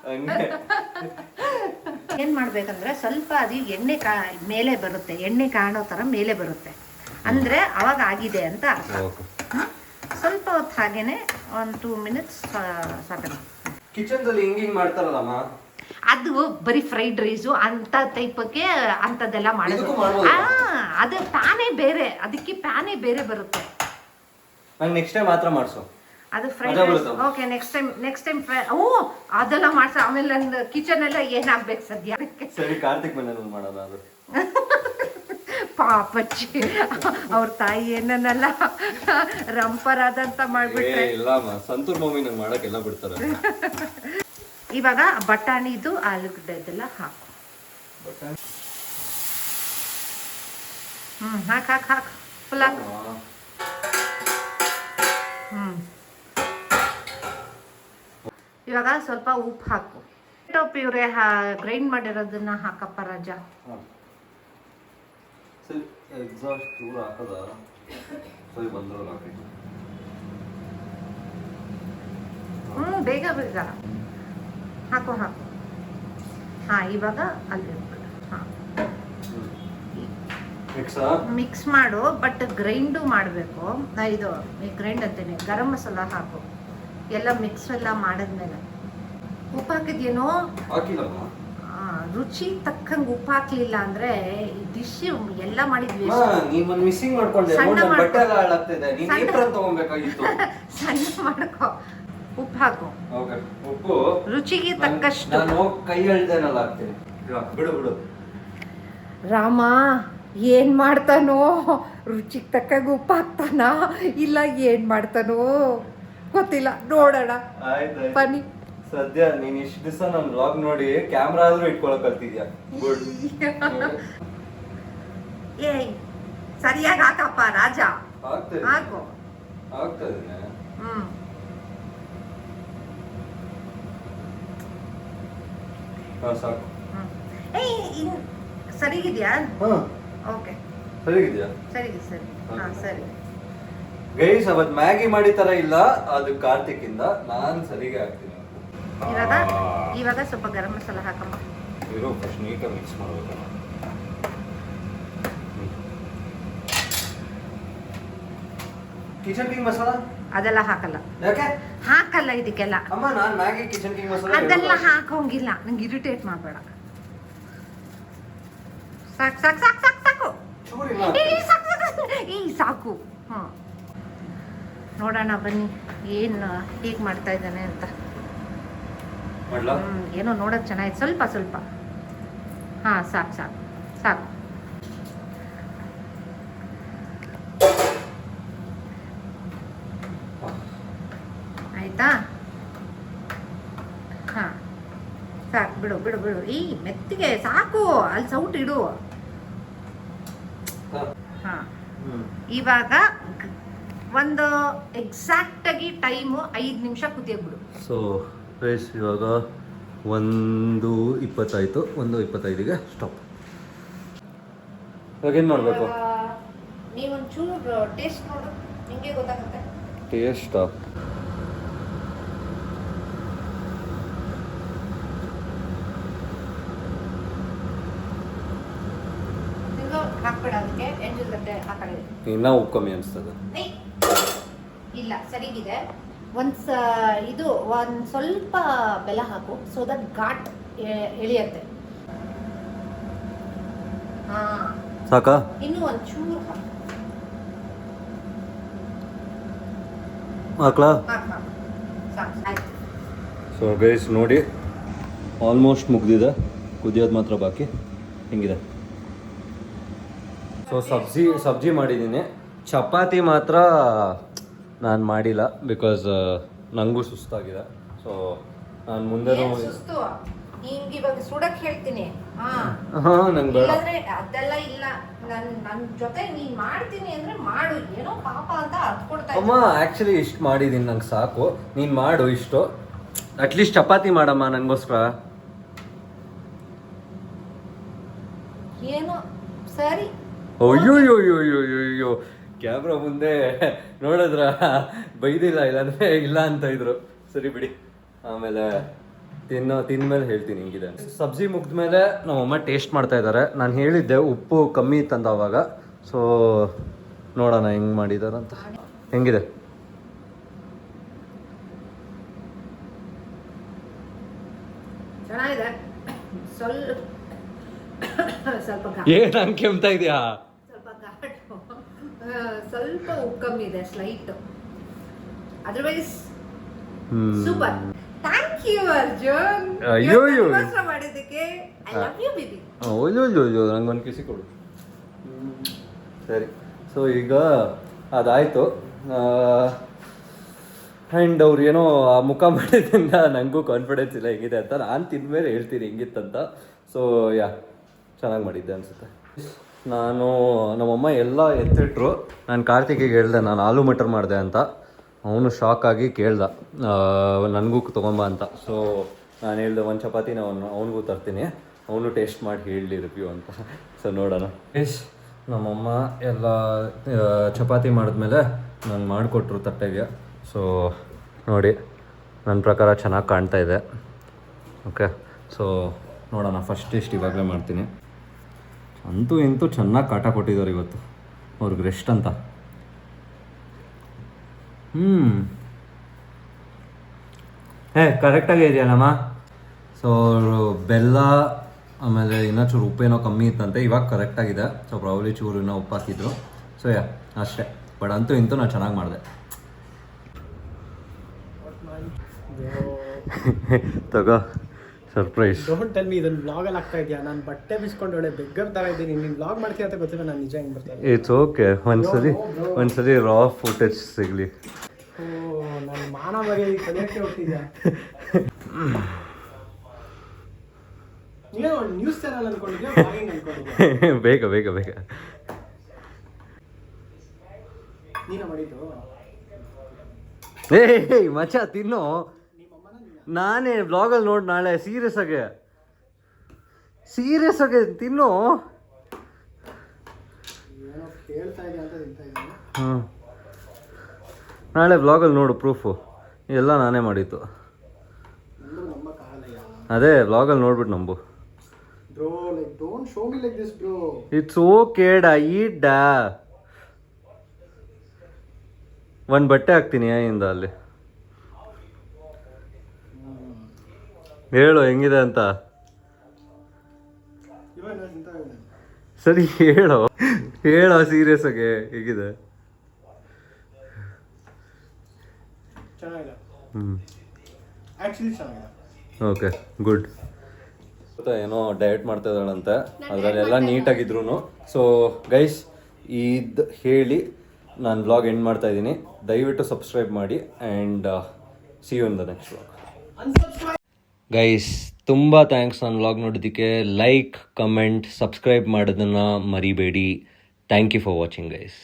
Speaker 1: ಹಂಗೆ.
Speaker 3: ಏನ್ ಮಾಡ್ಬೇಕಂದ್ರೆ ಸ್ವಲ್ಪ ಅದು ಎಣ್ಣೆ ಮೇಲೆ ಬರುತ್ತೆ, ಎಣ್ಣೆ ಕಾಣೋ ತರ ಮೇಲೆ ಬರುತ್ತೆ ಅಂದ್ರೆ ಅವಾಗ ಆಗಿದೆ ಅಂತ ಅರ್ಥ. ಸ್ವಲ್ಪ ಹೊತ್ತು ಹಾಗೇನೆ 1-2 ಮಿನಿಟ್ಸ್ ಸಾಕು.
Speaker 1: ಕಿಚನ್ ಅಲ್ಲಿ ಹಿಂಗ್ ಮಾಡ್ತಾರಲ್ಲಮ್ಮ,
Speaker 3: ಅದು ಬರೀ ಫ್ರೈಡ್ ರೈಸು ಅಂತ ಟೈಪಕ್ಕೆ ಅಂತದೆಲ್ಲ ಮಾಡೋದು. ಅದು ಪ್ಯಾನೇ ಬೇರೆ, ಅದಕ್ಕೆ ಪ್ಯಾನೇ ಬೇರೆ ಬರುತ್ತೆ.
Speaker 1: ನೆಕ್ಸ್ಟ್ ಟೈಮ್ ಮಾತ್ರ ಮಾಡ್ಸು
Speaker 3: ಅದು fried rice. Okay, next time ಓ ಅದೆಲ್ಲ ಮಾಡ್ಸ. ಆಮೇಲೆ ನನ್ನ ಕಿಚನ್ ಎಲ್ಲ ಏನಾಗ್ಬೇಕು ಸದ್ಯ.
Speaker 1: ಸರಿ, ಕಾರ್ತಿಕ್ ಮನೇಲಿ ಮಾಡೋಣ ಅದು.
Speaker 3: ಪಾಪಚ್ಚಿ ಅವ್ರ ತಾಯಿ ಏನನ್ನೆಲ್ಲ ರಂಪರಾದಂತ ಮಾಡ್ಬಿಟ್ರೆ.
Speaker 1: ಇಲ್ಲಮ್ಮ, ಸಂತೂರ್ ಮಮ್ಮಿ ನಂಗೆ ಮಾಡಕ್ಕೆಲ್ಲ ಬಿಡ್ತಾರೆ.
Speaker 3: ಇವಾಗ ಬಟಾಣಿದು ಆಲೂಗಡ್ಡೆದೆಲ್ಲ ಹಾಕು. ಹಾಕ್ ಹಾಕ್ ಹಾಕ್ ಫುಲ್ ಹಾಕು. ಇವಾಗ ಸ್ವಲ್ಪ ಉಪ್ಪು ಹಾಕು. ಟೊಮೆಟೊ ಪ್ಯೂರೆ ಗ್ರೈಂಡ್ ಮಾಡಿರೋದನ್ನ ಹಾಕಪ್ಪ ರಾಜ.
Speaker 1: ಎಕ್ಸಾಸ್ಟ್ ಚೂರು ಹಾಕದ ಸರಿ ಬಂದ್ರು
Speaker 3: ಬೇಗ ಬೇಗ ಹಾಕು ಹಾಕು. ಹಾ ಇವಾಗ ಅಲ್ಲಿ ಮಿಕ್ಸ್ ಮಾಡು, ಬಟ್ ಗ್ರೈಂಡು ಮಾಡಬೇಕು. ಇದು ಗ್ರೈಂಡ್ ಅಂತೇನೆ, ಗರಂ ಮಸಾಲ ಹಾಕು. ಎಲ್ಲ ಮಿಕ್ಸ್ ಎಲ್ಲ ಮಾಡಿದ್ಮೇಲೆ ಉಪ್ಪು ಹಾಕಿದ್ಯೇನೋ? ರುಚಿ ತಕ್ಕಂಗೆ ಉಪ್ಪು ಹಾಕ್ಲಿಲ್ಲ ಅಂದ್ರೆ ಡಿಶ್ ಎಲ್ಲ ಮಾಡಿದ್ವಿ. ಸಣ್ಣ ಮಾಡ್ಕೋ. ಉಪ್ಪು ಹಾಕು,
Speaker 1: ಉಪ್ಪು
Speaker 3: ರುಚಿಗೆ ತಕ್ಕಷ್ಟು.
Speaker 1: ಕೈ ಹೇಳ್ತೇನಲ್ಲ ಬಿಡು ಬಿಡು.
Speaker 3: ರಾಮ ಏನ್ ಮಾಡ್ತಾನೋ? ರುಚಿಗೆ ತಕ್ಕಂಗೆ ಉಪ್ಪು ಹಾಕ್ತಾನ ಇಲ್ಲ ಏನ್ ಮಾಡ್ತಾನೋ ಗೊತ್ತಿಲ್ಲ, ನೋಡೋಣ ಬನ್ನಿ.
Speaker 1: ಸದ್ಯ ನೀನ್ ಇಷ್ಟ ದಿವಸ ನನ್ ವ್ಲಾಗ್ ನೋಡಿ ಕ್ಯಾಮ್ರಾ ಆದ್ರೂ ಇಟ್ಕೊಳಕ್ ಕಲ್ತಿದ್ಯಾ.
Speaker 3: ಏಯ್ ಸರಿಯಾಗಿ ಹಾಕಪ್ಪ ರಾಜ. ಹಾಕು.
Speaker 1: ಆಗ್ತದೆ. ಸಾಕು.
Speaker 3: ಸರಿಗಿದ್ಯಾ? ಓಕೆ,
Speaker 1: ಸರಿಗಿದ್ಯಾ?
Speaker 3: ಸರಿ ಸರಿ. ಹಾ ಸರಿ.
Speaker 1: ಗೈಸ್, ಅವತ್ ಮ್ಯಾಗಿ ಮಾಡಿ ತರ ಇಲ್ಲ, ಅದು ಕಾರ್ತಿಕ್ ಇಂದ. ನಾನ್ ಸರಿಗೆ ಹಾಕ್ತೀನಿ.
Speaker 3: ಇವಾಗ ಸ್ವಲ್ಪ ಗರಂ ಮಸಾಲ ಹಾಕಮ್ಮ.
Speaker 1: ಇರೋ ಫಸ್ಟ್ ನೀಟಾಗಿ ಮಿಕ್ಸ್ ಮಾಡ್ಬೇಕಮ್ಮ. ಕಿಚನ್ ಕಿಂಗ್ ಮಸಾಲ ಅದೆಲ್ಲ
Speaker 3: ಹಾಕಲ್ಲ.
Speaker 1: ಯಾಕೆ
Speaker 3: ಹಾಕಲ್ಲ ಇದಕ್ಕೆಲ್ಲ?
Speaker 1: ಅಮ್ಮ ನಾನ್ ಮ್ಯಾಗಿ ಕಿಚನ್ ಕಿಂಗ್ ಮಸಾಲ
Speaker 3: ಅದೆಲ್ಲ ಹಾಕೋಂಗಿಲ್ಲ, ನಂಗೆ ಇರಿಟೇಟ್ ಮಾಡಬೇಡ. ಸಾಕು ಸಾಕು ಸಾಕು ಸಾಕು ಸಾಕು. ಈ ಸಾಕು. ನೋಡೋಣ ಬನ್ನಿ ಏನು ಹೇಗೆ ಮಾಡ್ತಾ ಇದ್ದಾನೆ ಅಂತ. ಏನೋ ನೋಡೋಕೆ ಚೆನ್ನಾಗಿತ್ತು. ಸ್ವಲ್ಪ ಸ್ವಲ್ಪ. ಹಾಂ ಸಾಕು ಸಾಕು ಸಾಕು. ಆಯ್ತಾ? ಹಾಂ ಸಾಕು, ಬಿಡು ಬಿಡು ಬಿಡು. ಈ ಮೆತ್ತಿಗೆ ಸಾಕು, ಅಲ್ಲಿ ಸೌಟ್ ಇಡು. ಹಾಂ ಇವಾಗ ಒಂದು ಎಕ್ಸಾಕ್ಟಾಗಿ ಟೈಮು 5 ನಿಮಿಷ ಕುದಿಯೋಗ್ಬಿಡು.
Speaker 1: ಸೊ ಗೈಸ್ ಇವಾಗ 1:20 ಆಯಿತು. 1:25ಗೆ ಸ್ಟಾಪ್. ಇವಾಗ ಏನು ಮಾಡಬೇಕು?
Speaker 3: ನೀವೊಂಚೂರು ಟೇಸ್ಟ್ ನೋಡು, ನಿಮಗೆ ಗೊತ್ತಾಗುತ್ತೆ.
Speaker 1: ಟೇಸ್ಟಾ?
Speaker 3: ಹಾಕ್ಬೇಡ ಅದಕ್ಕೆ, ಎಂಜಲ್ ಗಡ್ಡೆ ಹಾಕಡೆ
Speaker 1: ಇನ್ನೂ ಉಪ್ಪು ಕಮ್ಮಿ ಅನಿಸ್ತದೆ.
Speaker 3: ಇಲ್ಲ ಸರಿಗಿದೆ. ಒಂದು ಸ್ವಲ್ಪ ಬೆಲ್ಲ ಹಾಕು, ಸೊ ದಟ್ ಘಾಟ್ ಎಳಿಯತ್ತೆ.
Speaker 1: ಸಾಕಾ?
Speaker 3: ಇನ್ನು ಒಂಚೂರು
Speaker 1: ಹಾಕ್ಲಾ?
Speaker 3: ಆಯ್ತು.
Speaker 1: ಸೊ ಗೈಸ್ ನೋಡಿ, ಆಲ್ಮೋಸ್ಟ್ ಮುಗ್ದಿದೆ, ಕುದಿಯೋದು ಮಾತ್ರ ಬಾಕಿ. ಹೆಂಗಿದೆ? ಸೊ ಸಬ್ಜಿ ಮಾಡಿದ್ದೀನಿ. ಚಪಾತಿ ಮಾತ್ರ ನಾನು ಮಾಡಿಲ್ಲ, ಬಿಕಾಸ್ ನನಗೂ ಸುಸ್ತಾಗಿದೆ. ಸೊ ನಾನು ಮುಂದೆ
Speaker 3: ಸುಸ್ತು ನಿಂಗೆ ಇವಾಗ ಸುಡಕ್ ಹೇಳ್ತೀನಿ.
Speaker 1: ನಂಗೆ ಬೇಡ
Speaker 3: ಅದೆಲ್ಲ ಇಲ್ಲ. ನನ್ನ ಜೊತೆ ನೀನ್ ಮಾಡ್ತೀನಿ ಅಂದ್ರೆ ಮಾಡು, ಏನೋ ಪಾಪ ಅಂತ ಹತ್ಕೊಡ್ತಾ
Speaker 1: ಅಮ್ಮ. ಆ್ಯಕ್ಚುಲಿ ಇಷ್ಟು ಮಾಡಿದ್ದೀನಿ, ನಂಗೆ ಸಾಕು. ನೀನು ಮಾಡು ಇಷ್ಟು, ಅಟ್ಲೀಸ್ಟ್ ಚಪಾತಿ ಮಾಡಮ್ಮ ನನಗೋಸ್ಕರ.
Speaker 3: ಏನೋ ಸರಿ.
Speaker 1: ಅಯ್ಯೋ ಕ್ಯಾಮ್ರಾ ಮುಂದೆ ನೋಡಿದ್ರ ಬೈದಿಲ್ಲ, ಇಲ್ಲಾಂದ್ರೆ ಇಲ್ಲ ಅಂತ ಇದ್ರು. ಸರಿ ಬಿಡಿ, ಆಮೇಲೆ ತಿಂದ್ಮೇಲೆ ಹೇಳ್ತೀನಿ ಹಿಂಗಿದೆ. ಸಬ್ಜಿ ಮುಗ್ದ್ಮೇಲೆ ನಮ್ಮಮ್ಮ ಟೇಸ್ಟ್ ಮಾಡ್ತಾ ಇದ್ದಾರೆ. ನಾನು ಹೇಳಿದ್ದೆ ಉಪ್ಪು ಕಮ್ಮಿ ಇತ್ತಂದ ಅವಾಗ. ಸೊ ನೋಡೋಣ ಹೆಂಗೆ ಮಾಡಿದಾರಂತ. ಹೆಂಗಿದೆ?
Speaker 3: ಚೆನ್ನಾಗಿದೆ. ಸ್ವಲ್ಪ
Speaker 1: ಏನು ಹಂಗೆ ಕೆಮ್ತಾ ಇದೆಯಾ?
Speaker 3: ಸ್ವಲ್ಪ ಉಪ್ಪು ಕಮ್ಮಿ ಇದೆ, slight. Otherwise super. Thank you Arjun.
Speaker 1: ಅಯ್ಯೋ
Speaker 3: ಮಾಡಿದ್ದಕ್ಕೆ. I love you baby.
Speaker 1: ಅಯ್ಯೋ ನಂಗೆ ಒಂದು ಕಿಸಿ ಕೊಡು. ಸರಿ. ಸೊ ಈಗ ಅದಾಯಿತು. ಆ್ಯಂಡ್ ಅವ್ರು ಏನೋ ಆ ಮುಖ ಮಾಡಿದ್ರಿಂದ ನನಗೂ ಕಾನ್ಫಿಡೆನ್ಸ್ ಇಲ್ಲ ಹೆಂಗಿದೆ ಅಂತ. ನಾನು ತಿಂದಮೇಲೆ ಹೇಳ್ತೀನಿ ಹೆಂಗಿತ್ತಂತ. ಸೊ ಚೆನ್ನಾಗಿ ಮಾಡಿದ್ದೆ ಅನಿಸುತ್ತೆ. ನಮ್ಮಮ್ಮ ಎಲ್ಲ ಎತ್ತಿಟ್ರು. ನಾನು ಕಾರ್ತಿಕಿಗೆ ಹೇಳ್ದೆ ನಾನು ಆಲೂ ಮಟರ್ ಮಾಡಿದೆ ಅಂತ. ಅವನು ಶಾಕ್ ಆಗಿ ಕೇಳ್ದ ನನಗೂ ತೊಗೊಂಬ ಅಂತ. ಸೊ ನಾನು ಹೇಳ್ದೆ ಒಂದು ಚಪಾತಿನ ಅವನಿಗೂ ತರ್ತೀನಿ, ಅವನು ಟೇಸ್ಟ್ ಮಾಡಿ ಹೇಳಲಿ ರಿವ್ಯೂ ಅಂತ. ಸೊ ನೋಡೋಣ. ನಮ್ಮಮ್ಮ ಎಲ್ಲ ಚಪಾತಿ ಮಾಡಿದ್ಮೇಲೆ ನಾನು ಮಾಡಿಕೊಟ್ರು ತಟ್ಟೆಗೆ. ಸೊ ನೋಡಿ, ನನ್ನ ಪ್ರಕಾರ ಚೆನ್ನಾಗಿ ಕಾಣ್ತಾ ಇದೆ. ಓಕೆ, ಸೊ ನೋಡೋಣ. ಫಸ್ಟ್ ಟೇಸ್ಟ್ ಇವಾಗಲೇ ಮಾಡ್ತೀನಿ. ಅಂತೂ ಇಂತೂ ಚೆನ್ನಾಗಿ ಕಾಟ ಕೊಟ್ಟಿದ್ದಾರೆ ಇವತ್ತು ಅವ್ರಿಗೆ, ರೆಸ್ಟ್ ಅಂತ. ಕರೆಕ್ಟಾಗೇ ಇದೆಯಲ್ಲಮ್ಮ. ಸೊ ಬೆಲ್ಲ ಆಮೇಲೆ ಇನ್ನೂ ಚೂರು ಉಪ್ಪೇನೋ ಕಮ್ಮಿ ಇತ್ತಂತೆ, ಇವಾಗ ಕರೆಕ್ಟಾಗಿದೆ. ಸೊ ಪ್ರಾಬ್ಲಿ ಚೂರು ಇನ್ನೂ ಉಪ್ಪು ಹಾಕಿದ್ರು. ಸೊ ಅಷ್ಟೇ. ಬಟ್ ಅಂತೂ ಇಂತೂ ನಾನು ಚೆನ್ನಾಗಿ ಮಾಡಿದೆ. ತಗೋ ಸರ್ಪ್ರೈಸ್.
Speaker 2: ಡೋಂಟ್ ಟೆಲ್ ಮೀ ಇದನ್ನ ಬ್ಲಾಗ್ ಅಲ್ಲಿ ಆಗ್ತಾ ಇದೆಯಾ? ನಾನು ಬಟ್ಟೆ ಬಿಸ್ಕೊಂಡು ಒಳ್ಳೆ ಬೆಗ್ಗರ್ ತರ ಇದ್ದೀನಿ. ನೀನು ಬ್ಲಾಗ್ ಮಾಡ್ತೀಯ ಅಂತ ಗೊತ್ತಿಲ್ಲ, ನಾನು ನಿಜ ಹೆಂಗ್ ಬರ್ತಾ
Speaker 1: ಇಟ್ಸ್ ಓಕೆ. ಒಂದ್ಸಲಿ ರಾ ಫುಟೇಜ್ ಸಿಗಲಿ.
Speaker 2: ಓ, ನನ್ನ ಮಾನ ಮರ್ಯಾದೆ ಕಲಿಯಕ್ಕೆ ಹೋಗ್ತಿದ್ಯಾ? ನೀನು ನ್ಯೂಸ್ ಚಾನಲ್ ಅನ್ಕೊಂಡಿದ್ಯಾ, ಬ್ಲಾಗಿಂಗ್ ಅನ್ಕೊಂಡಿದ್ಯಾ?
Speaker 1: ಬೇಗ
Speaker 2: ನೀನ ಮಾಡಿದ್ದು?
Speaker 1: ಏಯ್ ಮಚ್ಚ ತಿನ್ನು. ನಾನೇ ಬ್ಲಾಗಲ್ಲಿ ನೋಡಿ ನಾಳೆ ಸೀರಿಯಸ್ ಆಗಿ ತಿನ್ನು. ನಾಳೆ ಬ್ಲಾಗಲ್ಲಿ ನೋಡು ಪ್ರೂಫು. ಎಲ್ಲ ನಾನೇ ಮಾಡಿದ್ದು. ಅದೇ ಬ್ಲಾಗಲ್ಲಿ ನೋಡ್ಬಿಟ್ಟು ನಂಬು. ಇಟ್ಸ್ ಓಕೆ ಡಾ, ಈಟ್ ಡಾ. ಒಂದು ಬಟ್ಟೆ ಹಾಕ್ತೀನಿ ಇಂದ ಅಲ್ಲಿ. ಹೇಳು ಹೆಂಗಿದೆ ಅಂತ. ಸರಿ ಹೇಳೋ ಸೀರಿಯಸ್ ಆಗಿ ಹೇಗಿದೆ? Okay good. ಏನೋ ಡಯಟ್ ಮಾಡ್ತಾ ಇದ್ದಾಳಂತೆ, ಅದರಲ್ಲೆಲ್ಲ ನೀಟಾಗಿದ್ರು. ಸೊ ಗೈಸ್, ಇದು ಹೇಳಿ ನಾನು ಬ್ಲಾಗ್ ಎಂಡ್ ಮಾಡ್ತಾ ಇದ್ದೀನಿ. ದಯವಿಟ್ಟು ಸಬ್ಸ್ಕ್ರೈಬ್ ಮಾಡಿ and see you in the next blog. Guys, ತುಂಬ ಥ್ಯಾಂಕ್ಸ್ ನನ್ನ ವ್ಲಾಗ್ ನೋಡೋದಕ್ಕೆ. ಲೈಕ್, ಕಮೆಂಟ್, ಸಬ್ಸ್ಕ್ರೈಬ್ ಮಾಡೋದನ್ನು ಮರಿಬೇಡಿ. Thank you for watching guys.